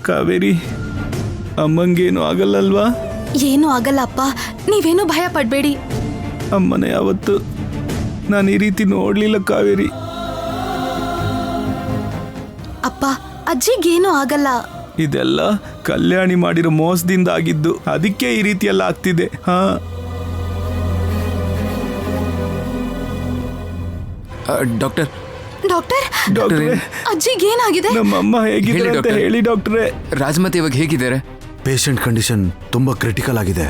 ಕಾವೇರಿ, ಅಮ್ಮಂಗೇನು ಆಗಲ್ಲಲ್ವಾ? ಏನೂ ಆಗಲ್ಲ ಅಪ್ಪ, ನೀವೇನು ಭಯ ಪಡಬೇಡಿ. ಅಮ್ಮನೇ ಯಾವತ್ತು ನಾನು ಈ ರೀತಿ ನೋಡ್ಲಿಲ್ಲ ಕಾವೇರಿ. ಅಪ್ಪ, ಅಜ್ಜಿಗೇನು ಆಗಲ್ಲ. ಇದೆಲ್ಲ ಕಲ್ಯಾಣಿ ಮಾಡಿರೋ ಮೋಸದಿಂದ ಆಗಿದ್ದು, ಅದಕ್ಕೆ ಈ ರೀತಿ ಎಲ್ಲ ಆಗ್ತಿದೆ. ಹಾ ಡಾಕ್ಟರ್, ಡಾಕ್ಟರ್, ಡಾಕ್ಟ್ರೇ, ಅಜ್ಜಿಗೇನಾಗಿದೆ? ನಮ್ಮಮ್ಮ ಹೇಗಿದ್ದಾರೆ ಅಂತ ಡಾಕ್ಟರ್. ಹೇಳಿ ಡಾಕ್ಟ್ರೇ. ರಾಜಮತಿ ಇವಾಗ ಹೇಗಿದ್ದಾರೆ? ಪೇಷಂಟ್ ಕಂಡೀಷನ್ ತುಂಬಾ ಕ್ರಿಟಿಕಲ್ ಆಗಿದೆ.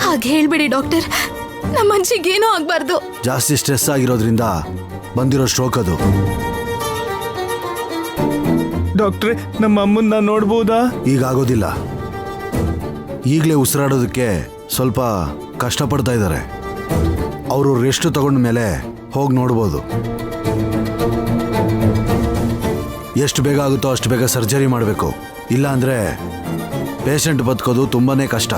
ಹಾಗೆ ಹೇಳ್ಬಿಡಿ ಡಾಕ್ಟರ್, ನಮ್ಮ ಅಜ್ಜಿಗೇನೂ ಆಗ್ಬಾರ್ದು. ಜಾಸ್ತಿ ಸ್ಟ್ರೆಸ್ ಆಗಿರೋದ್ರಿಂದ ಬಂದಿರೋ ಸ್ಟ್ರೋಕ್ ಅದು. ಡಾಕ್ಟ್ರೇ, ನಮ್ಮ ಅಮ್ಮನ್ನ ನೋಡ್ಬೋದಾ? ಈಗ ಆಗೋದಿಲ್ಲ. ಈಗಲೇ ಉಸಿರಾಡೋದಕ್ಕೆ ಸ್ವಲ್ಪ ಕಷ್ಟಪಡ್ತಾ ಇದ್ದಾರೆ. ಅವರು ರೆಸ್ಟ್ ತಗೊಂಡ ಮೇಲೆ ಹೋಗಿ ನೋಡ್ಬೋದು. ಎಷ್ಟು ಬೇಗ ಆಗುತ್ತೋ ಅಷ್ಟು ಬೇಗ ಸರ್ಜರಿ ಮಾಡಬೇಕು. ಇಲ್ಲ ಅಂದರೆ ಪೇಷಂಟ್ ಬದುಕೋದು ತುಂಬಾನೇ ಕಷ್ಟ.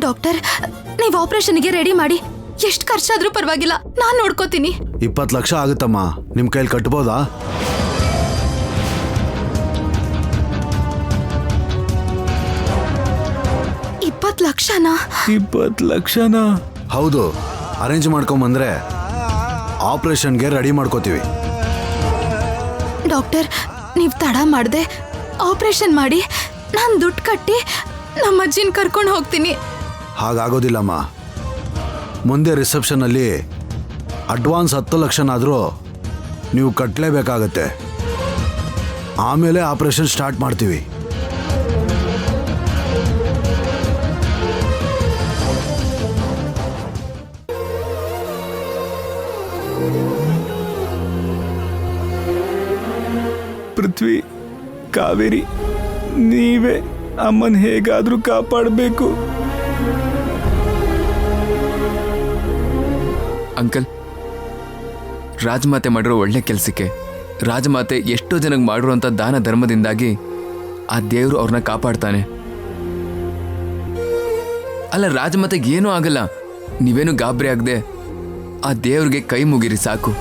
ಡಾಕ್ಟರ್, ನೀವು ಆಪರೇಷನ್ಗೆ ರೆಡಿ ಮಾಡಿ. ಎಷ್ಟು ಖರ್ಚಾದ್ರೂ ಪರವಾಗಿಲ್ಲ, ನಾನು ನೋಡ್ಕೋತೀನಿ. 20 ಲಕ್ಷ ಆಗುತ್ತಮ್ಮ. ನಿಮ್ಮ ಕೈಲಿ ಕಟ್ಬೋದಾ? ಲಕ್ಷನಾ? 20 ಲಕ್ಷನಾ? ಹೌದು. ಅರೇಂಜ್ ಮಾಡ್ಕೊಂಬಂದ್ರೆ ಆಪರೇಷನ್ಗೆ ರೆಡಿ ಮಾಡ್ಕೋತೀವಿ. ಡಾಕ್ಟರ್, ನೀವು ತಡ ಮಾಡದೆ ಆಪರೇಷನ್ ಮಾಡಿ ನಾನು ದುಡ್ಡು ಕಟ್ಟಿ ನಮ್ಮ ಅಜ್ಜಿನ ಕರ್ಕೊಂಡು ಹೋಗ್ತೀನಿ. ಹಾಗಾಗೋದಿಲ್ಲಮ್ಮ. ಮುಂದೆ ರಿಸೆಪ್ಷನಲ್ಲಿ ಅಡ್ವಾನ್ಸ್ 10 ಲಕ್ಷನಾದರೂ ನೀವು ಕಟ್ಟಲೇಬೇಕಾಗತ್ತೆ. ಆಮೇಲೆ ಆಪರೇಷನ್ ಸ್ಟಾರ್ಟ್ ಮಾಡ್ತೀವಿ. ಪೃಥ್ವಿ, ಕಾವೇರಿ, ನೀವೇ ಅಮ್ಮನ್ ಹೇಗಾದ್ರೂ ಕಾಪಾಡಬೇಕು. ಅಂಕಲ್, ರಾಜಮಾತೆ ಮಾಡಿರೋ ಒಳ್ಳೆ ಕೆಲಸಕ್ಕೆ, ರಾಜಮಾತೆ ಎಷ್ಟೋ ಜನಕ್ಕೆ ಮಾಡಿರುವಂಥ ದಾನ ಧರ್ಮದಿಂದಾಗಿ ಆ ದೇವರು ಅವ್ರನ್ನ ಕಾಪಾಡ್ತಾನೆ. ಅಲ್ಲ, ರಾಜಮಾತೆಗೆ ಏನೂ ಆಗಲ್ಲ. ನೀವೇನು ಗಾಬರಿ ಆಗದೆ ಆ ದೇವ್ರಿಗೆ ಕೈ ಮುಗಿರಿ ಸಾಕು.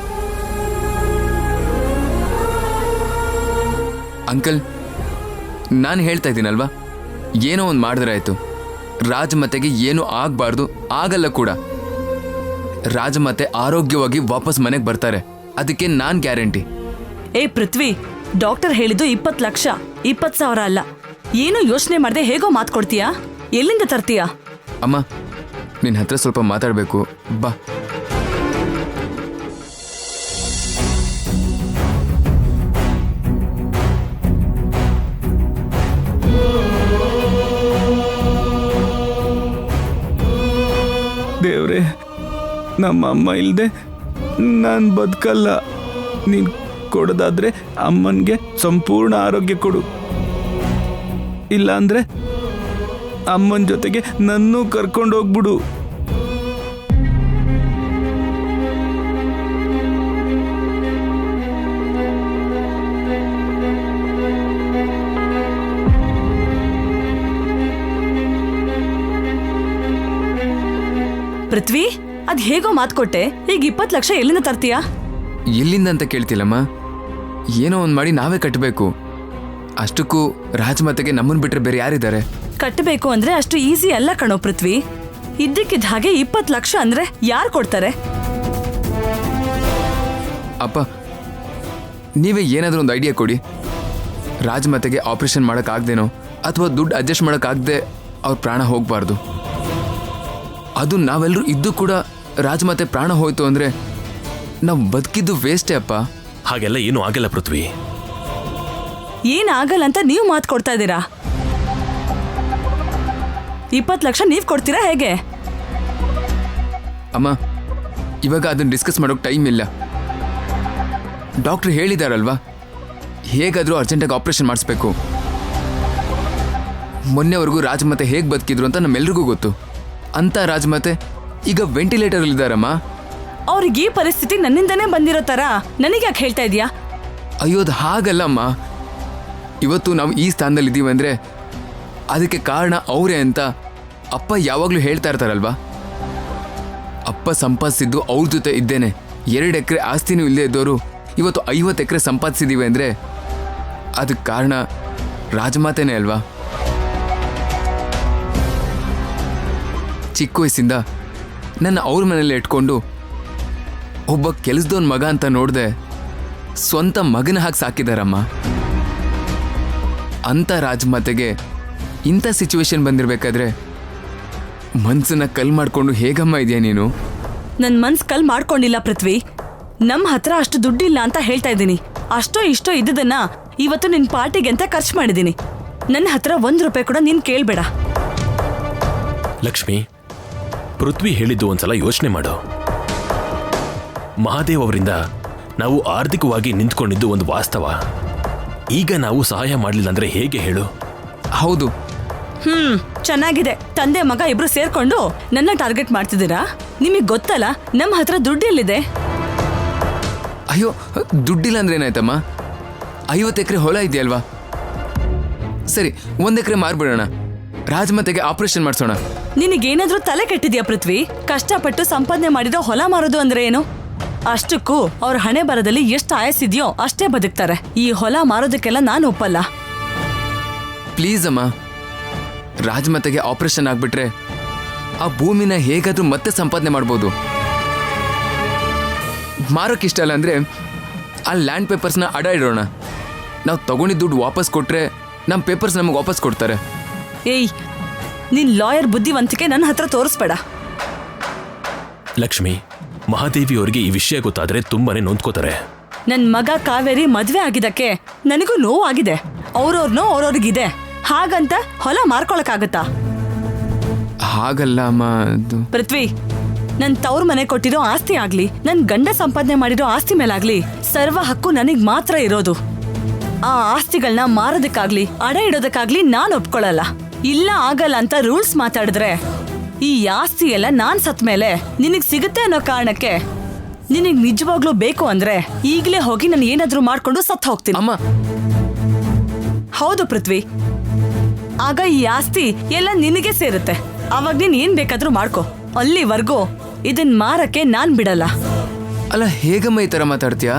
ಅಂಕಲ್, ನಾನು ಹೇಳ್ತಾ ಇದ್ದೀನಲ್ವಾ, ಏನೋ ಒಂದು ಮಾಡಿದ್ರೆ ಆಯಿತು. ರಾಜಮಾತೆಗೆ ಏನೂ ಆಗಬಾರ್ದು, ಆಗಲ್ಲ ಕೂಡ. ರಾಜಮಾತೆ ಆರೋಗ್ಯವಾಗಿ ವಾಪಸ್ ಮನೆಗೆ ಬರ್ತಾರೆ, ಅದಕ್ಕೆ ನಾನು ಗ್ಯಾರಂಟಿ. ಏ ಪೃಥ್ವಿ, ಡಾಕ್ಟರ್ ಹೇಳಿದ್ದು 20 ಲಕ್ಷ, 20,000 ಅಲ್ಲ. ಏನು ಯೋಚನೆ ಮಾಡದೆ ಹೇಗೋ ಮಾತು ಕೊಡ್ತೀಯಾ? ಎಲ್ಲಿಂದ ತರ್ತೀಯಾ? ಅಮ್ಮ, ನಿನ್ನ ಹತ್ರ ಸ್ವಲ್ಪ ಮಾತಾಡಬೇಕು, ಬಾ. ದೇವ್ರೆ, ನಮ್ಮ ಅಮ್ಮ ಇಲ್ಲದೆ ನಾನು ಬದುಕಲ್ಲ. ನೀನು ಕೊಡೋದಾದ್ರೆ ಅಮ್ಮನಿಗೆ ಸಂಪೂರ್ಣ ಆರೋಗ್ಯ ಕೊಡು. ಇಲ್ಲ ಅಂದ್ರೆ ಅಮ್ಮನ ಜೊತೆಗೆ ನನ್ನೂ ಕರ್ಕೊಂಡು ಹೋಗ್ಬಿಡು. ಪೃಥ್ವಿ, ಅದ್ ಹೇಗೋ ಮಾತು ಕೊಟ್ಟೆ, ಈಗ 20 ಲಕ್ಷ ಎಲ್ಲಿಂದ ತರ್ತೀಯಾ? ಎಲ್ಲಿಂದ ಅಂತ ಕೇಳ್ತಿಲ್ಲಮ್ಮ. ಏನೋ ಒಂದು ಮಾಡಿ ನಾವೇ ಕಟ್ಟಬೇಕು. ಅಷ್ಟಕ್ಕೂ ರಾಜಮಾತೆಗೆ ನಮ್ಮನ್ನು ಬಿಟ್ಟರೆ ಬೇರೆ ಯಾರಿದ್ದಾರೆ? ಕಟ್ಟಬೇಕು ಅಂದ್ರೆ ಅಷ್ಟು ಈಸಿ ಅಲ್ಲ ಕಣೋ ಪೃಥ್ವಿ. ಇದ್ದಕ್ಕಿದ್ದ ಹಾಗೆ 20 ಲಕ್ಷ ಅಂದ್ರೆ ಯಾರು ಕೊಡ್ತಾರೆ? ಅಪ್ಪ, ನೀವೇ ಏನಾದರೂ ಒಂದು ಐಡಿಯಾ ಕೊಡಿ. ರಾಜಮಾತೆಗೆ ಆಪರೇಷನ್ ಮಾಡೋಕ್ಕಾಗ್ದೇನೋ ಅಥವಾ ದುಡ್ಡು ಅಡ್ಜಸ್ಟ್ ಮಾಡೋಕ್ಕಾಗದೆ ಅವ್ರ ಪ್ರಾಣ ಹೋಗಬಾರ್ದು. ಅದು ನಾವೆಲ್ಲರೂ ಇದ್ದು ಕೂಡ ರಾಜಮಾತೆ ಪ್ರಾಣ ಹೋಯ್ತು ಅಂದರೆ ನಾವು ಬದುಕಿದ್ದು ವೇಸ್ಟೇ ಅಪ್ಪ. ಹಾಗೆಲ್ಲ ಏನೂ ಆಗಲ್ಲ ಪೃಥ್ವಿ. ಏನಾಗಲ್ಲ ಅಂತ ನೀವು ಮಾತು ಕೊಡ್ತಾ ಇದ್ದೀರಾ? 20 ಲಕ್ಷ ನೀವು ಕೊಡ್ತೀರಾ ಹೇಗೆ? ಅಮ್ಮ, ಇವಾಗ ಅದನ್ನು ಡಿಸ್ಕಸ್ ಮಾಡೋಕೆ ಟೈಮ್ ಇಲ್ಲ. ಡಾಕ್ಟ್ರು ಹೇಳಿದಾರಲ್ವಾ, ಹೇಗಾದರೂ ಅರ್ಜೆಂಟಾಗಿ ಆಪರೇಷನ್ ಮಾಡಿಸ್ಬೇಕು. ಮೊನ್ನೆವರೆಗೂ ರಾಜಮಾತೆ ಹೇಗೆ ಬದುಕಿದ್ರು ಅಂತ ನಮ್ಮೆಲ್ರಿಗೂ ಗೊತ್ತು. ಅಂತ ರಾಜಮಾತೆ ಈಗ ವೆಂಟಿಲೇಟರಲ್ಲಿದ್ದಾರಮ್ಮ. ಅವ್ರಿಗೆ ಈ ಪರಿಸ್ಥಿತಿ ನನ್ನಿಂದನೇ ಬಂದಿರೋ ಥರ ನನಗೆ ಯಾಕೆ ಹೇಳ್ತಾ ಇದೀಯಾ? ಅಯ್ಯೋದು ಹಾಗಲ್ಲಮ್ಮ. ಇವತ್ತು ನಾವು ಈ ಸ್ಥಾನದಲ್ಲಿ ಇದ್ದೀವಿ ಅಂದರೆ ಅದಕ್ಕೆ ಕಾರಣ ಅವರೇ ಅಂತ ಅಪ್ಪ ಯಾವಾಗಲೂ ಹೇಳ್ತಾ ಇರ್ತಾರಲ್ವಾ. ಅಪ್ಪ ಸಂಪಾದಿಸಿದ್ದು ಅವ್ರ ಜೊತೆ ಇದ್ದೇನೆ. 2 ಎಕರೆ ಆಸ್ತಿನೂ ಇಲ್ಲದೆ ಇದ್ದವರು ಇವತ್ತು 50 ಎಕರೆ ಸಂಪಾದಿಸಿದ್ದೀವಿ ಅಂದರೆ ಅದಕ್ಕೆ ಕಾರಣ ರಾಜಮಾತೆನೇ ಅಲ್ವಾ. ಚಿಕ್ಕ ವಯಸ್ಸಿಂದ ನನ್ನ ಅವ್ರ ಮನೇಲಿ ಇಟ್ಕೊಂಡು ಒಬ್ಬ ಕೆಲಸದವನ ಮಗ ಅಂತ ನೋಡಿದೆ ಸ್ವಂತ ಮಗನ ಹಾಕಿ ಸಾಕಿದಾರಮ್ಮ. ಅಂಥ ರಾಜಮಾತೆಗೆ ಇಂಥ ಸಿಚುವೇಶನ್ ಬಂದಿರಬೇಕಾದ್ರೆ ಮನ್ಸನ್ನ ಕಲ್ ಮಾಡ್ಕೊಂಡು ಹೇಗಮ್ಮ ಇದೆಯಾ ನೀನು? ನನ್ ಮನ್ಸ್ ಕಲ್ ಮಾಡ್ಕೊಂಡಿಲ್ಲ ಪೃಥ್ವಿ. ನಮ್ಮ ಹತ್ರ ಅಷ್ಟು ದುಡ್ಡಿಲ್ಲ ಅಂತ ಹೇಳ್ತಾ ಇದ್ದೀನಿ. ಅಷ್ಟೋ ಇಷ್ಟೋ ಇದ್ದದನ್ನ ಇವತ್ತು ನಿನ್ ಪಾರ್ಟಿಗೆ ಅಂತ ಖರ್ಚು ಮಾಡಿದ್ದೀನಿ. ನನ್ನ ಹತ್ರ 1 ರೂಪಾಯಿ ಕೂಡ ನೀನ್ ಕೇಳ್ಬೇಡ. ಲಕ್ಷ್ಮಿ, ಪೃಥ್ವಿ ಹೇಳಿದ್ದು ಒಂದ್ಸಲ ಯೋಚನೆ ಮಾಡು. ಮಹಾದೇವ್ ಅವರಿಂದ ನಾವು ಆರ್ಥಿಕವಾಗಿ ನಿಂತ್ಕೊಂಡಿದ್ದು ಒಂದು ವಾಸ್ತವ. ಈಗ ನಾವು ಸಹಾಯ ಮಾಡಲಿಲ್ಲ ಅಂದ್ರೆ ಹೇಗೆ ಹೇಳು? ಹೌದು, ಚೆನ್ನಾಗಿದೆ. ತಂದೆ ಮಗ ಇಬ್ರು ಸೇರ್ಕೊಂಡು ನನ್ನ ಟಾರ್ಗೆಟ್ ಮಾಡ್ತಿದ್ದೀರಾ? ನಿಮಗ್ ಗೊತ್ತಲ್ಲ ನಮ್ಮ ಹತ್ರ ದುಡ್ಡು ಎಲ್ಲಿದೆ. ಅಯ್ಯೋ, ದುಡ್ಡಿಲ್ಲ ಅಂದ್ರೆ ಏನಾಯ್ತಮ್ಮ? 50 ಎಕರೆ ಹೊಲ ಇದೆಯಲ್ವಾ? ಸರಿ, 1 ಎಕರೆ ಮಾರ್ಬಿಡೋಣ. ರಾಜಮಾತೆಗೆ ಆಪರೇಷನ್ ಮಾಡಿಸೋಣ. ನಿನಗೇನಾದ್ರೂ ತಲೆ ಕೆಟ್ಟಿದ್ಯಾ ಪೃಥ್ವಿ? ಕಷ್ಟಪಟ್ಟು ಸಂಪಾದನೆ ಮಾಡಿರೋ ಹೊಲ ಮಾರೋದು ಅಂದ್ರೆ ಏನು? ಅಷ್ಟಕ್ಕೂ ಅವ್ರ ಹಣೆ ಬರದಲ್ಲಿ ಎಷ್ಟು ಆಯಸ್ಸಿದ್ಯೋ ಅಷ್ಟೇ ಬದುಕ್ತಾರೆ. ಈ ಹೊಲ ಮಾರೋದಕ್ಕೆಲ್ಲ ನಾನು ಒಪ್ಪಲ್ಲ. ಪ್ಲೀಸ್ ಅಮ್ಮ, ರಾಜಮಾತೆಗೆ ಆಪರೇಷನ್ ಆಗ್ಬಿಟ್ರೆ ಆ ಭೂಮಿನ ಹೇಗಾದ್ರೂ ಮತ್ತೆ ಸಂಪಾದನೆ ಮಾಡ್ಬೋದು. ಮಾರೋಕ್ಕಿಷ್ಟ ಅಲ್ಲ ಅಂದ್ರೆ ಆ ಲ್ಯಾಂಡ್ ಪೇಪರ್ಸ್ನ ಅಡ ಇಡೋಣ. ನಾವು ತಗೊಂಡಿದ್ದ ದುಡ್ಡು ವಾಪಸ್ ಕೊಟ್ರೆ ನಮ್ಮ ಪೇಪರ್ಸ್ ನಮಗೆ ವಾಪಸ್ ಕೊಡ್ತಾರೆ. ಏಯ್, ನಿನ್ ಲಾಯರ್ ಬುದ್ಧಿವಂತಿಕೆ ನನ್ನ ಹತ್ರ ತೋರಿಸ್ಬೇಡ. ಲಕ್ಷ್ಮಿ, ಮಹಾದೇವಿ ಅವರಿಗೆ ಈ ವಿಷಯ ಗೊತ್ತಾದ್ರೆ ತುಂಬಾನೇ ನೊಂದ್ಕೋತಾರೆ. ನನ್ ಮಗ ಕಾವೇರಿ ಮದ್ವೆ ಆಗಿದ್ದಕ್ಕೆ ನನಗೂ ನೋವಾಗಿದೆ. ಅವ್ರವ್ರನ್ನೋ ಅವ್ರವ್ರಿಗಿದೆ. ಹಾಗಂತ ಹೊಲ ಮಾರ್ಕೊಳಕ್ಕಾಗತ್ತಾ? ಹಾಗಲ್ಲ ಅಮ್ಮ. ಪೃಥ್ವಿ, ನನ್ ತವ್ರ ಮನೆ ಕೊಟ್ಟಿರೋ ಆಸ್ತಿ ಆಗ್ಲಿ, ನನ್ ಗಂಡ ಸಂಪಾದನೆ ಮಾಡಿರೋ ಆಸ್ತಿ ಮೇಲಾಗ್ಲಿ ಸರ್ವ ಹಕ್ಕು ನನಗ್ ಮಾತ್ರ ಇರೋದು. ಆ ಆಸ್ತಿಗಳನ್ನ ಮಾರೋದಕ್ಕಾಗ್ಲಿ ಅಡ ಇಡೋದಕ್ಕಾಗ್ಲಿ ನಾನ್ ಒಪ್ಕೊಳ್ಳಲ್ಲ. ಇಲ್ಲ, ಆಗಲ್ಲ ಅಂತ ರೂಲ್ಸ್ ಮಾತಾಡಿದ್ರೆ ಈ ಆಸ್ತಿ ಎಲ್ಲ ನಾನ್ ಸತ್ ಮೇಲೆ ನಿನಗ್ ಸಿಗುತ್ತೆ ಅನ್ನೋ ಕಾರಣಕ್ಕೆ ನಿನಗ್ ನಿಜವಾಗ್ಲೂ ಬೇಕು ಅಂದ್ರೆ ಈಗಲೇ ಹೋಗಿ ನಾನು ಏನಾದ್ರೂ ಮಾಡ್ಕೊಂಡು ಸತ್ ಹೋಗ್ತೀನಿ. ಅಮ್ಮ, ಹೌದು ಪೃಥ್ವಿ, ಆಗ ಈ ಆಸ್ತಿ ಎಲ್ಲ ನಿನಗೆ ಸೇರುತ್ತೆ. ಅವಾಗ ನೀನ್ ಏನ್ ಬೇಕಾದ್ರೂ ಮಾಡ್ಕೊ. ಅಲ್ಲಿವರೆಗೂ ಇದನ್ ಮಾರಕ್ಕೆ ನಾನ್ ಬಿಡಲ್ಲ. ಅಲ್ಲ, ಹೇಗಮ್ಮ ಈ ತರ ಮಾತಾಡ್ತೀಯಾ?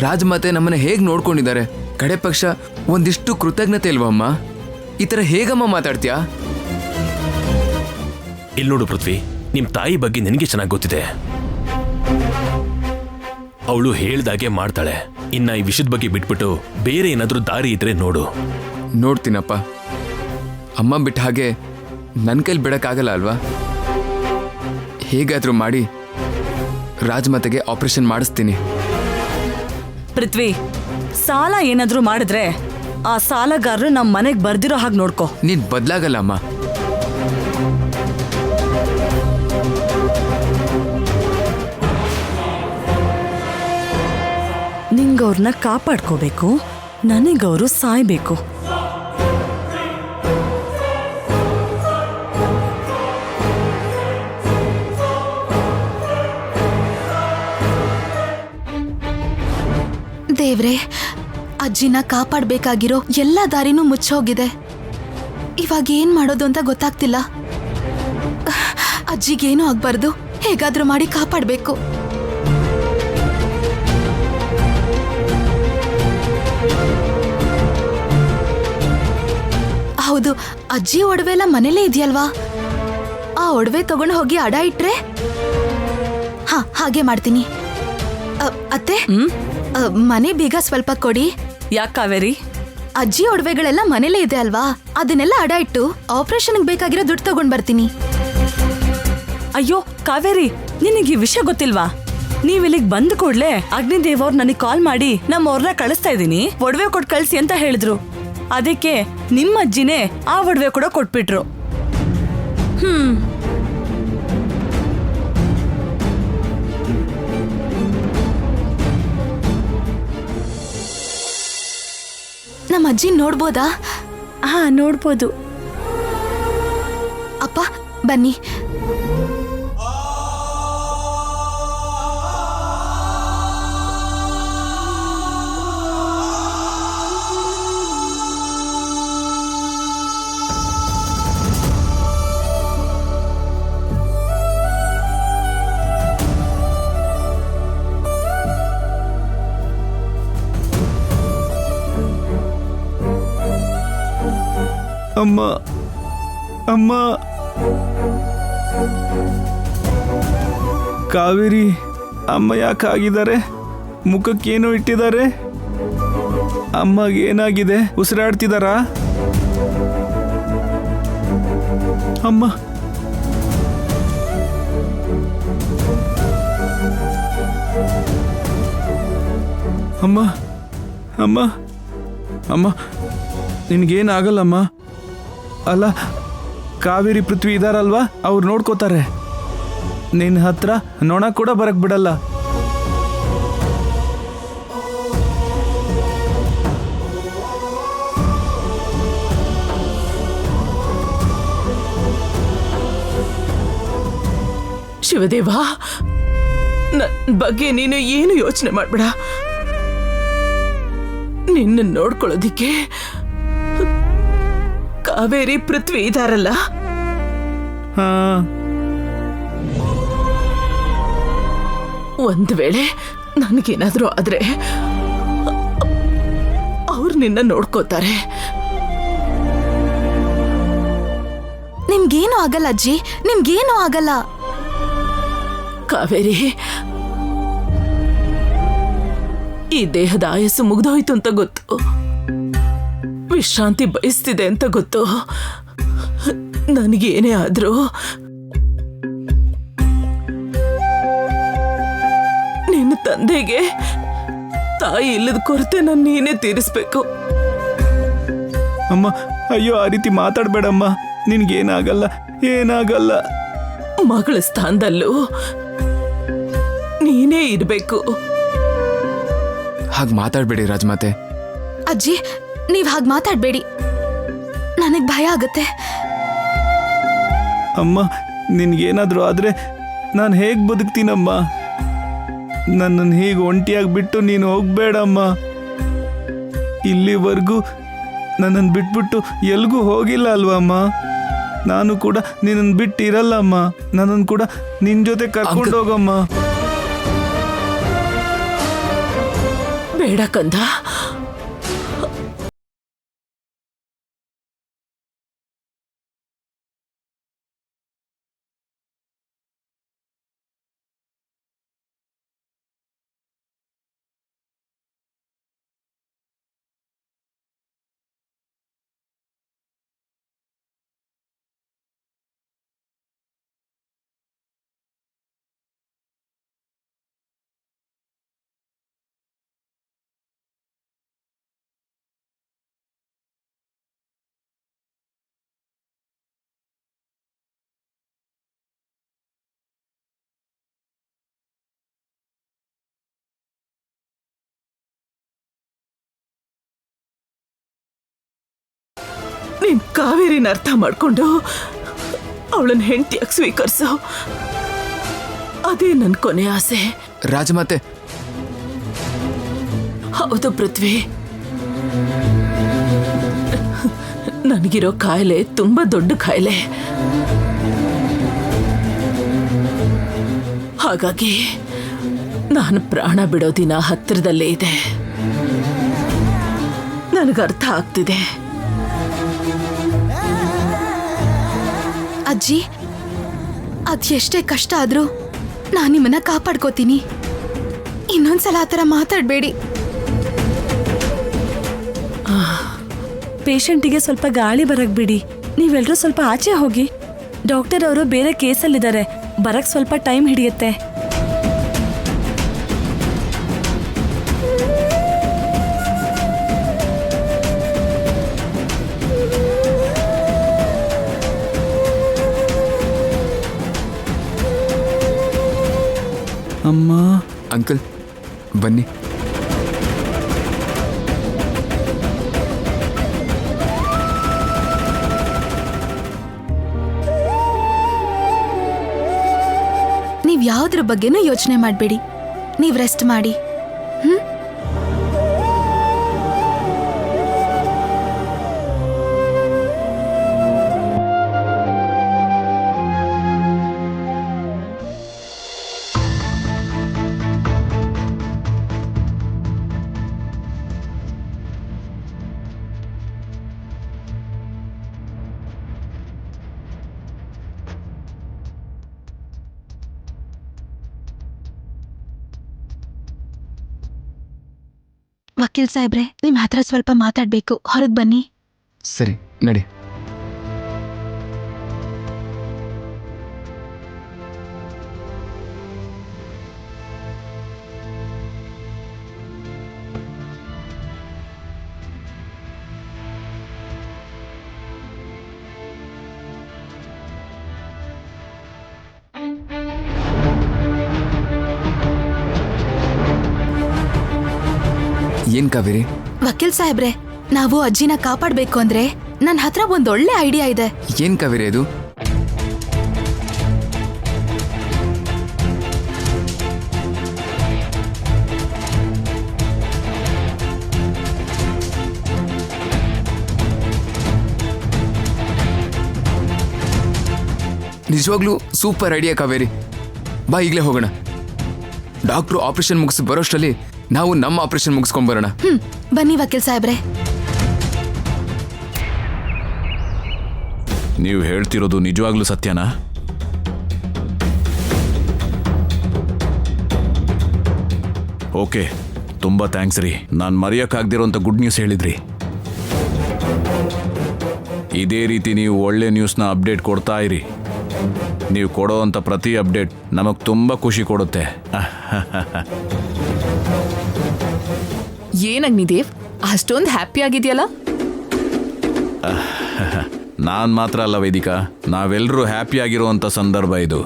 ರಾಜಮಾತೆ ನಮ್ಮನ್ನ ಹೇಗ್ ನೋಡ್ಕೊಂಡಿದ್ದಾರೆ. ಕಡೆ ಪಕ್ಷ ಒಂದಿಷ್ಟು ಕೃತಜ್ಞತೆ ಇಲ್ವಮ್ಮ? ಈ ತರ ಹೇಗಮ್ಮ ಮಾತಾಡ್ತೀಯಾ? ಇಲ್ಲಿ ನೋಡು ಪೃಥ್ವಿ, ನಿಮ್ ತಾಯಿ ಬಗ್ಗೆ ನಿನಗೆ ಚೆನ್ನಾಗಿ ಗೊತ್ತಿದೆ. ಅವಳು ಹೇಳ್ದಾಗೆ ಮಾಡ್ತಾಳೆ. ಇನ್ನ ಈ ವಿಷಯದ ಬಗ್ಗೆ ಬಿಟ್ಬಿಟ್ಟು ಬೇರೆ ಏನಾದ್ರೂ ದಾರಿ ಇದ್ರೆ ನೋಡು. ನೋಡ್ತೀನಪ್ಪ. ಅಮ್ಮ ಬಿಟ್ಟ ಹಾಗೆ ನನ್ನ ಕೈಲಿ ಬಿಡಕ್ಕಾಗಲ್ಲ ಅಲ್ವಾ? ಹೇಗಾದ್ರೂ ಮಾಡಿ ರಾಜಮಾತೆಗೆ ಆಪರೇಷನ್ ಮಾಡಿಸ್ತೀನಿ. ಪೃಥ್ವಿ, ಸಾಲ ಏನಾದ್ರೂ ಮಾಡಿದ್ರೆ ಆ ಸಾಲಗಾರರು ನಮ್ಮ ಮನೆಗೆ ಬರ್ದಿರೋ ಹಾಗೆ ನೋಡ್ಕೋ. ನೀನ್ ಬದ್ಲಾಗಲ್ಲ ಅಮ್ಮ. ನಿಂಗವ್ರನ್ನ ಕಾಪಾಡ್ಕೋಬೇಕು, ನನಗವರು ಸಾಯ್ಬೇಕು. ದೇವ್ರೆ, ಅಜ್ಜಿನ ಕಾಪಾಡ್ಬೇಕಾಗಿರೋ ಎಲ್ಲ ದಾರಿನೂ ಮುಚ್ಚೋಗಿದೆ. ಇವಾಗ ಏನ್ ಮಾಡೋದು ಅಂತ ಗೊತ್ತಾಗ್ತಿಲ್ಲ. ಅಜ್ಜಿಗೇನೂ ಆಗ್ಬಾರ್ದು, ಹೇಗಾದ್ರೂ ಮಾಡಿ ಕಾಪಾಡ್ಬೇಕು. ಹೌದು, ಅಜ್ಜಿ ಒಡವೆ ಎಲ್ಲ ಮನೇಲೇ ಇದೆಯಲ್ವಾ? ಆ ಒಡವೆ ತಗೊಂಡು ಹೋಗಿ ಅಡ ಇಟ್ರೆ? ಹಾ, ಹಾಗೆ ಮಾಡ್ತೀನಿ. ಅತ್ತೆ, ಮನೆ ಬೀಗ ಸ್ವಲ್ಪ ಕೊಡಿ. ಯಾಕೆ ಕಾವೇರಿ? ಅಜ್ಜಿ ಒಡವೆಗಳೆಲ್ಲ ಮನೇಲೇ ಇದೆ ಅಲ್ವಾ, ಅದನ್ನೆಲ್ಲ ಅಡ ಇಟ್ಟು ಆಪರೇಷನ್ಗೆ ಬೇಕಾಗಿರೋ ದುಡ್ಡು ತಗೊಂಡ್ ಬರ್ತೀನಿ. ಅಯ್ಯೋ ಕಾವೇರಿ, ನಿನಗೆ ಈ ವಿಷಯ ಗೊತ್ತಿಲ್ವಾ? ನೀವ್ ಇಲ್ಲಿಗೆ ಬಂದ ಕೂಡ್ಲೆ ಅಗ್ನಿದೇವ್ ಅವ್ರು ನನಗೆ ಕಾಲ್ ಮಾಡಿ ನಮ್ಮವ್ರನ್ನ ಕಳಿಸ್ತಾ ಇದೀನಿ, ಒಡವೆ ಕೊಟ್ಟು ಕಳ್ಸಿ ಅಂತ ಹೇಳಿದ್ರು. ಅದಕ್ಕೆ ನಿಮ್ಮ ಅಜ್ಜಿನೇ ಆ ಒಡವೆ ಕೂಡ ಕೊಟ್ಬಿಟ್ರು. ನಮ್ಮ ಅಜ್ಜಿ ನೋಡ್ಬೋದಾ? ಹಾ, ನೋಡ್ಬೋದು. ಅಪ್ಪ ಬನ್ನಿ. ಅಮ್ಮ ಅಮ್ಮ ಕಾವೇರಿ ಅಮ್ಮ ಯಾಕಾಗಿದ್ದಾರೆ? ಮುಖಕ್ಕೇನೋ ಇಟ್ಟಿದ್ದಾರೆ. ಅಮ್ಮಗೇನಾಗಿದೆ? ಉಸಿರಾಡ್ತಿದಾರಾ? ಅಮ್ಮ ಅಮ್ಮ ಅಮ್ಮ ಅಮ್ಮ ನಿನಗೇನಾಗಲ್ಲಮ್ಮ. ಅಲ್ಲ, ಕಾವೇರಿ ಪೃಥ್ವಿ ಇದಾರಲ್ವಾ, ಅವ್ರು ನೋಡ್ಕೋತಾರೆ. ನಿನ್ನ ಹತ್ರ ನೊಣ ಕೂಡ ಬರಕ್ ಬಿಡಲ್ಲ. ಶಿವದೇವ, ನನ್ನ ಬಗ್ಗೆ ನೀನು ಏನು ಯೋಚನೆ ಮಾಡ್ಬೇಡ. ನಿನ್ನ ನೋಡ್ಕೊಳ್ಳೋದಿಕ್ಕೆ ಕಾವೇರಿ ಪೃಥ್ವಿ ಇದಾರಲ್ಲ. ಹಾ, ಒಂದ್ ವೇಳೆ ನನಗೇನಾದ್ರೂ ಆದ್ರೆ ಅವ್ರು ನಿನ್ನ ನೋಡ್ಕೋತಾರೆ. ನಿಮ್ಗೇನು ಆಗಲ್ಲ ಅಜ್ಜಿ, ನಿಮ್ಗೇನು ಆಗಲ್ಲ. ಕಾವೇರಿ, ಈ ದೇಹದ ಆಯಸ್ಸು ಮುಗ್ದೋಯ್ತು ಅಂತ ಗೊತ್ತು, ವಿಶ್ರಾಂತಿ ಬಯಸ್ತಿದೆ ಅಂತ ಗೊತ್ತು. ನನಗೇನೇ ಆದ್ರೂ ನಿನ್ನ ತಂದೆಗೆ ತಾಯಿ ಇಲ್ಲದ ಕೊರತೆ ನಾನು ನೀನೇ ತೀರಿಸ್ಬೇಕು. ಅಮ್ಮ ಅಯ್ಯೋ, ಆ ರೀತಿ ಮಾತಾಡ್ಬೇಡಮ್ಮ. ನಿನ್ಗೇನಾಗಲ್ಲ, ಏನಾಗಲ್ಲ. ಮಗಳ ಸ್ಥಾನದಲ್ಲೂ ನೀನೇ ಇರ್ಬೇಕು. ಹಾಗೆ ಮಾತಾಡಬೇಡಿ ರಾಜಮಾತೆ. ಅಜ್ಜಿ, ನೀವ್ ಹಾಗೆ ಮಾತಾಡ್ಬೇಡಿ, ನನಗ್ ಭಯ ಆಗತ್ತೆ. ಅಮ್ಮ ನಿನ್ಗೇನಾದ್ರೂ ಆದ್ರೆ ನಾನು ಹೇಗೆ ಬದುಕ್ತೀನಮ್ಮ? ನನ್ನನ್ನು ಹೀಗೆ ಒಂಟಿಯಾಗಿ ಬಿಟ್ಟು ನೀನು ಹೋಗ್ಬೇಡಮ್ಮ. ಇಲ್ಲಿವರೆಗೂ ನನ್ನನ್ನು ಬಿಟ್ಬಿಟ್ಟು ಎಲ್ಗೂ ಹೋಗಿಲ್ಲ ಅಲ್ವಮ್ಮ? ನಾನು ಕೂಡ ನಿನ್ನನ್ನು ಬಿಟ್ಟು ಇರಲ್ಲಮ್ಮ. ನನ್ನನ್ನು ಕೂಡ ನಿನ್ನ ಜೊತೆ ಕರ್ಕೊಂಡು ಹೋಗಮ್ಮ. ಬೇಡ ಕಂದ, ನೀನ್ ಕಾವೇರಿನ ಅರ್ಥ ಮಾಡ್ಕೊಂಡು ಅವಳನ್ನ ಹೆಂಡತಿಯಾಗಿ ಸ್ವೀಕರಿಸು. ಅದೇ ನನ್ನ ಕೊನೆ ಆಸೆ. ರಾಜಮಾತೆ, ಹೌದು ಪೃಥ್ವಿ, ನನಗಿರೋ ಕಾಯಿಲೆ ತುಂಬಾ ದೊಡ್ಡ ಕಾಯಿಲೆ. ಹಾಗಾಗಿ ನಾನು ಪ್ರಾಣ ಬಿಡೋ ದಿನ ಹತ್ತಿರದಲ್ಲೇ ಇದೆ. ನನಗರ್ಥ ಆಗ್ತಿದೆ. ಅಜ್ಜಿ, ಅದ್ ಎಷ್ಟೇ ಕಷ್ಟ ಆದ್ರೂ ನಾನು ನಿಮ್ಮನ್ನ ಕಾಪಾಡ್ಕೋತೀನಿ. ಇನ್ನೊಂದ್ಸಲ ಆ ಥರ ಮಾತಾಡ್ಬೇಡಿ. ಪೇಷಂಟಿಗೆ ಸ್ವಲ್ಪ ಗಾಳಿ ಬರಕ್ ಬಿಡಿ. ನೀವೆಲ್ಲರೂ ಸ್ವಲ್ಪ ಆಚೆ ಹೋಗಿ. ಡಾಕ್ಟರ್ ಅವರು ಬೇರೆ ಕೇಸಲ್ಲಿದ್ದಾರೆ, ಬರಕ್ ಸ್ವಲ್ಪ ಟೈಮ್ ಹಿಡಿಯುತ್ತೆ. ಅಮ್ಮ ಅಂಕಲ್ ಬನ್ನಿ. ನೀವ್ ಯಾವ್ದ್ರ ಬಗ್ಗೆನೂ ಯೋಚನೆ ಮಾಡ್ಬೇಡಿ. ನೀವ್ ರೆಸ್ಟ್ ಮಾಡಿ. ವಕೀಲ್ ಸಾಹೇಬ್ರೆ, ನಿಮ್ ಹತ್ರ ಸ್ವಲ್ಪ ಮಾತಾಡ್ಬೇಕು, ಹೊರಗ್ ಬನ್ನಿ. ಸರಿ ನಡಿ. ಏನ್ ಕಾವೇರಿ? ವಕೀಲ್ ಸಾಹೇಬ್ರೆ, ನಾವು ಅಜ್ಜಿನ ಕಾಪಾಡ್ಬೇಕು ಅಂದ್ರೆ ನನ್ ಹತ್ರ ಒಂದೊಳ್ಳೆ ಐಡಿಯಾ ಇದೆ. ಏನ್ ಕಾವೇರಿ ಅದು? ನಿಜವಾಗ್ಲೂ ಸೂಪರ್ ಐಡಿಯಾ ಕಾವೇರಿ. ಬಾ ಈಗಲೇ ಹೋಗೋಣ. ಡಾಕ್ಟ್ರು ಆಪರೇಷನ್ ಮುಗಿಸಿ ಬರೋಷ್ಟರಲ್ಲಿ ನಾವು ನಮ್ಮ ಆಪರೇಷನ್ ಮುಗಿಸ್ಕೊಂಡ್ಬರೋಣ. ಬನ್ನಿ ವಕೀಲ್ ಸಾಹೇಬ್ರೆ. ನೀವು ಹೇಳ್ತಿರೋದು ನಿಜವಾಗ್ಲೂ ಸತ್ಯನಾ? ಓಕೆ, ತುಂಬ ಥ್ಯಾಂಕ್ಸ್ ರೀ. ನಾನು ಮರೆಯೋಕ್ಕಾಗ್ದಿರೋಂಥ ಗುಡ್ ನ್ಯೂಸ್ ಹೇಳಿದ್ರಿ. ಇದೇ ರೀತಿ ನೀವು ಒಳ್ಳೆ ನ್ಯೂಸ್ನ ಅಪ್ಡೇಟ್ ಕೊಡ್ತಾ ಇರಿ. ನೀವು ಕೊಡೋವಂಥ ಪ್ರತಿ ಅಪ್ಡೇಟ್ ನಮಗೆ ತುಂಬ ಖುಷಿ ಕೊಡುತ್ತೆ. ಏನಗ್ನಿದೇವ್, ಅಷ್ಟೊಂದು ಹ್ಯಾಪಿ ಆಗಿದೆಯಲ್ಲ? ನಾನು ಮಾತ್ರ ಅಲ್ಲ ವೇದಿಕಾ, ನಾವೆಲ್ಲರೂ ಹ್ಯಾಪಿಯಾಗಿರುವಂಥ ಸಂದರ್ಭ ಇದು.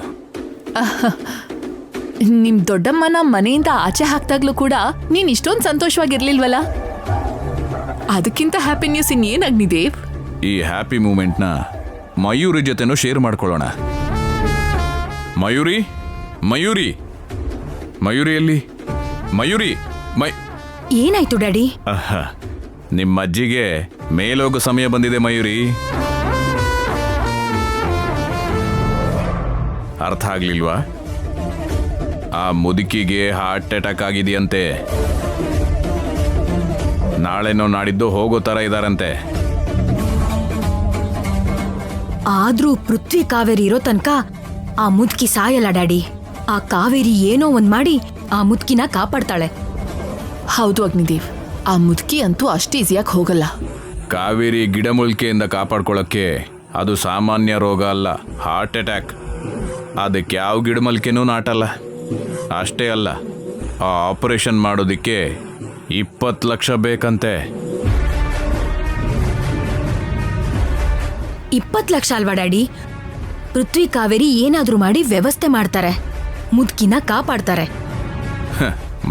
ನಿಮ್ ದೊಡ್ಡಮ್ಮನ ಮನೆಯಿಂದ ಆಚೆ ಹಾಕ್ದಾಗ್ಲೂ ಕೂಡ ನೀನ್ ಇಷ್ಟೊಂದು ಸಂತೋಷವಾಗಿರ್ಲಿಲ್ವಲ್ಲ? ಅದಕ್ಕಿಂತ ಹ್ಯಾಪಿ ನ್ಯೂಸ್ ಇನ್ನೇನ್ ಅಗ್ನಿದೇವ್? ಈ ಹ್ಯಾಪಿ ಮೂಮೆಂಟ್ನ ಮಯೂರಿ ಜೊತೆನೂ ಶೇರ್ ಮಾಡ್ಕೊಳ್ಳೋಣ. ಮಯೂರಿ, ಮಯೂರಿ, ಮಯೂರಿಯಲ್ಲಿ ಮಯೂರಿ, ಏನಾಯ್ತು ಡ್ಯಾಡಿ? ನಿಮ್ಮ ಅಜ್ಜಿಗೆ ಮೇಲೋಗೋ ಸಮಯ ಬಂದಿದೆ ಮಯೂರಿ. ಅರ್ಥ ಆಗ್ಲಿಲ್ವಾ? ಆ ಮುದುಕಿಗೆ ಹಾರ್ಟ್ ಅಟ್ಯಾಕ್ ಆಗಿದೆಯಂತೆ. ನಾಳೆನೋ ನಾಡಿದ್ದು ಹೋಗೋ ಥರ ಇದಾರಂತೆ. ಆದ್ರೂ ಪೃಥ್ವಿ ಕಾವೇರಿ ಇರೋ ತನಕ ಆ ಮುದ್ಕಿ ಸಾಯಲ್ಲ ಡ್ಯಾಡಿ. ಆ ಕಾವೇರಿ ಏನೋ ಒಂದ್ ಮಾಡಿ ಆ ಮುದ್ಕಿನ ಕಾಪಾಡ್ತಾಳೆ. ಹೌದು ಅಗ್ನಿದೇವ್, ಆ ಮುದುಕಿ ಅಂತೂ ಅಷ್ಟು ಈಸಿಯಾಗಿ ಹೋಗಲ್ಲ. ಕಾವೇರಿ ಗಿಡಮೂಲಿಕೆಯಿಂದ ಕಾಪಾಡ್ಕೊಳ್ಳೋಕ್ಕೆ ಅದು ಸಾಮಾನ್ಯ ರೋಗ ಅಲ್ಲ, ಹಾರ್ಟ್ ಅಟ್ಯಾಕ್. ಅದಕ್ಕೆ ಯಾವ ಗಿಡಮೂಲಿಕೆನೂ ನಾಟಲ್ಲ. ಅಷ್ಟೇ ಅಲ್ಲ, ಆ ಆಪರೇಷನ್ ಮಾಡೋದಕ್ಕೆ 20 ಲಕ್ಷ ಬೇಕಂತೆ. 20 ಲಕ್ಷ ಅಲ್ವಾ ಡ್ಯಾಡಿ? ಪೃಥ್ವಿ ಕಾವೇರಿ ಏನಾದ್ರೂ ಮಾಡಿ ವ್ಯವಸ್ಥೆ ಮಾಡ್ತಾರೆ, ಮುದ್ಕಿನ ಕಾಪಾಡ್ತಾರೆ.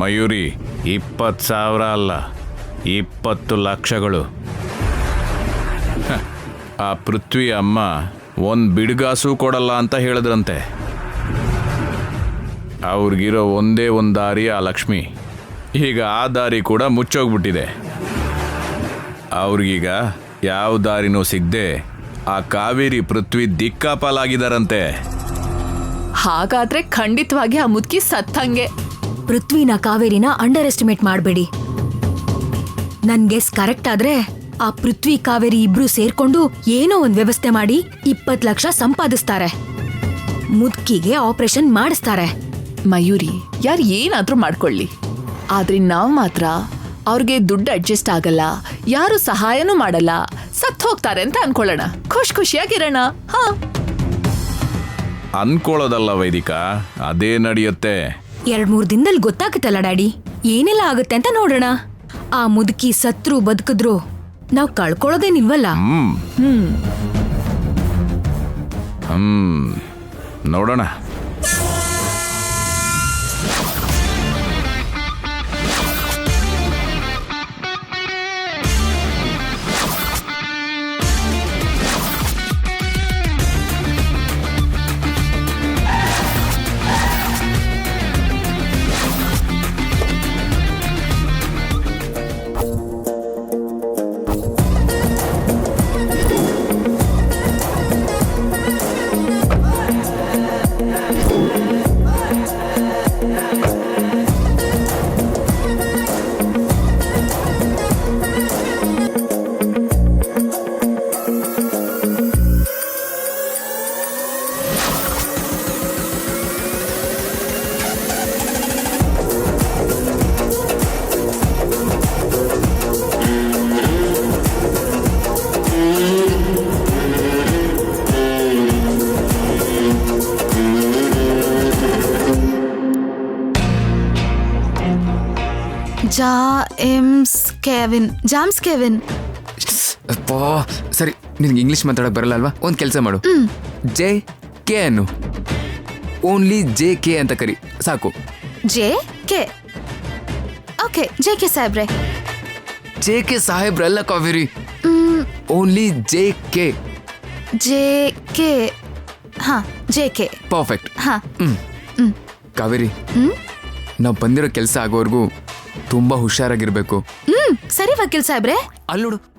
ಮಯೂರಿ, 20,000 ಅಲ್ಲ, 20 ಲಕ್ಷಗಳು. ಆ ಪೃಥ್ವಿ ಅಮ್ಮ ಒಂದು ಬಿಡುಗಾಸು ಕೊಡಲ್ಲ ಅಂತ ಹೇಳಿದ್ರಂತೆ. ಅವ್ರಿಗಿರೋ ಒಂದೇ ಒಂದು ದಾರಿ ಆ ಲಕ್ಷ್ಮಿ. ಈಗ ಆ ದಾರಿ ಕೂಡ ಮುಚ್ಚೋಗ್ಬಿಟ್ಟಿದೆ. ಅವ್ರಿಗೀಗ ಯಾವ ದಾರಿನೂ ಸಿಗದೆ ಆ ಕಾವೇರಿ ಪೃಥ್ವಿ ದಿಕ್ಕಾಪಾಲಾಗಿದ್ದಾರಂತೆ. ಹಾಗಾದ್ರೆ ಖಂಡಿತವಾಗಿ ಆ ಮುದುಕಿ ಸತ್ತಂಗೆ. ಪೃಥ್ವಿನ ಕಾವೇರಿನ ಅಂಡರ್ ಎಸ್ಟಿಮೇಟ್ ಮಾಡಬೇಡಿ. ನನ್ ಗೆಸ್ ಕರೆಕ್ಟ್ ಆದ್ರೆ ಆ ಪೃಥ್ವಿ ಕಾವೇರಿ ಇಬ್ರು ಸೇರ್ಕೊಂಡು ಏನೋ ಒಂದ್ ವ್ಯವಸ್ಥೆ ಮಾಡಿ 20 ಲಕ್ಷ ಸಂಪಾದಿಸ್ತಾರೆ. ಮುದ್ಕಿಗೆ ಆಪರೇಷನ್ ಮಾಡಿಸ್ತಾರೆ. ಮಯೂರಿ, ಯಾರು ಏನಾದ್ರೂ ಮಾಡ್ಕೊಳ್ಳಿ, ಆದ್ರೆ ನಾವ್ ಮಾತ್ರ ಅವ್ರಿಗೆ ದುಡ್ಡು ಅಡ್ಜಸ್ಟ್ ಆಗಲ್ಲ, ಯಾರು ಸಹಾಯನೂ ಮಾಡಲ್ಲ, ಸತ್ ಹೋಗ್ತಾರೆ ಅಂತ ಅನ್ಕೊಳ್ಳೋಣ. ಖುಷಿಯಾಗಿರೋಣ. ಹಾ, ಅನ್ಕೊಳ್ಳೋದಲ್ಲ ವೈದಿಕಾ, ಅದೇ ನಡೆಯುತ್ತೆ. 2-3 ದಿನದಲ್ಲಿ ಗೊತ್ತಾಗುತ್ತಲ್ಲ ಡ್ಯಾಡಿ, ಏನೆಲ್ಲ ಆಗುತ್ತೆ ಅಂತ ನೋಡೋಣ. ಆ ಮುದುಕಿ ಸತ್ರು ಬದುಕಿದ್ರು ನಾವ್ ಕಳ್ಕೊಳ್ಳೋದೇನಿಲ್ವಲ್ಲ. ನೋಡೋಣ. James Kevin. James Kevin. ಅಪ್ಪಾ ಸರಿ, ನಿನ್ಗೆ ಇಂಗ್ಲಿಷ್ ಮಾತಾಡಕ್ ಬರಲ್ಲ ಅಲ್ವಾ? ಒಂದು ಕೆಲಸ ಮಾಡು, ಜೆ ಕೆ ಅನ್ನು. ಓನ್ಲಿ ಜೆ ಕೆ ಅಂತ ಕರಿ ಸಾಕು. J K. Okay, J K ಸಾಹೇಬ್ರೆ. ಜೆ ಕೆ ಸಾಹೇಬ್ರಲ್ಲ Kaveri, only J K. J K. ಹಾ, ಜೆ ಕೆ. ಪರ್ಫೆಕ್ಟ್. ಹಾ. ಕಾವೇರಿ, ನಾವು ಬಂದಿರೋ ಕೆಲಸ ಆಗೋವರೆಗೂ ತುಂಬಾ ಹುಷಾರಾಗಿರ್ಬೇಕು. ಸರಿ ವಕೀಲ್ ಸಾಹೇಬ್ರೆ. ಅಲ್ಲೋಡು,